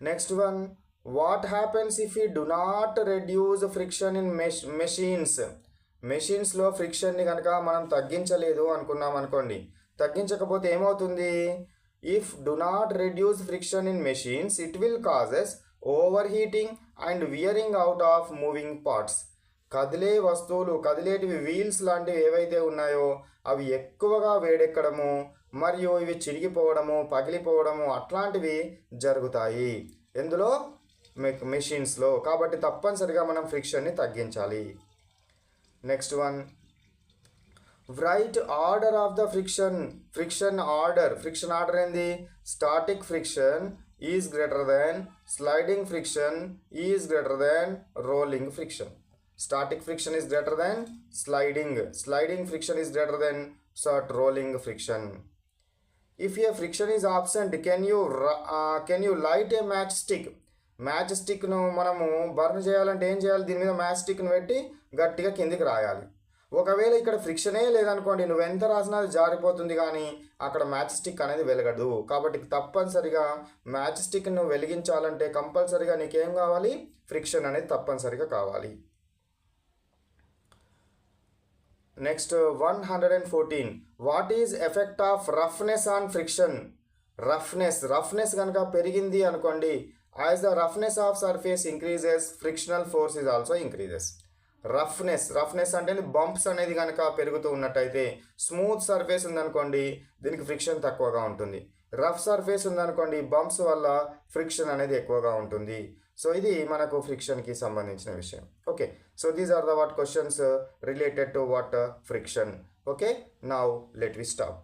Next one, what happens if you do not reduce friction in machines. మెషిన్స్లో ఫ్రిక్షన్ని కనుక మనం తగ్గించలేదు అనుకున్నాం అనుకోండి, తగ్గించకపోతే ఏమవుతుంది? If do not reduce friction in machines it will causes overheating and wearing out of moving parts. కదిలే వస్తువులు, కదిలేటివి వీల్స్ లాంటివి ఏవైతే ఉన్నాయో అవి ఎక్కువగా వేడెక్కడము మరియు ఇవి చిరిగిపోవడము, పగిలిపోవడము అట్లాంటివి జరుగుతాయి ఎందులో? మెషిన్స్లో. కాబట్టి తప్పనిసరిగా మనం ఫ్రిక్షన్ని తగ్గించాలి. Next one, right order of the friction. Friction order ఏంది? Static friction is greater than sliding friction is greater than rolling friction. Static friction is greater than sliding friction is greater than rolling friction. If a friction is absent, can you light a matchstick? Match స్టిక్ను మనము burn చేయాలంటే ఏం చేయాలి? దీని మీద match స్టిక్ను పెట్టి గట్టిగా కిందికి రాయాలి. ఒకవేళ ఇక్కడ ఫ్రిక్షనే లేదనుకోండి, నువ్వు ఎంత రాసినా అది జారిపోతుంది, కానీ అక్కడ మ్యాచ్ స్టిక్ అనేది వెలగదు. కాబట్టి తప్పనిసరిగా మ్యాచ్ స్టిక్ను వెలిగించాలంటే కంపల్సరిగా నీకేం కావాలి? ఫ్రిక్షన్ అనేది తప్పనిసరిగా కావాలి. Next 114, what is effect of roughness on friction. Roughness కనుక పెరిగింది అనుకోండి, as the roughness of surface increases frictional force is also increases. Roughness అంటే బంప్స్ అనేది కనుక పెరుగుతూ ఉన్నట్టయితే, స్మూత్ సర్ఫేస్ ఉందనుకోండి దీనికి ఫ్రిక్షన్ తక్కువగా ఉంటుంది, రఫ్ సర్ఫేస్ ఉందనుకోండి బంప్స్ వల్ల ఫ్రిక్షన్ అనేది ఎక్కువగా ఉంటుంది. సో ఇది మనకు ఫ్రిక్షన్కి సంబంధించిన విషయం. Okay, so these are the what questions related to what friction. Okay, now let we stop.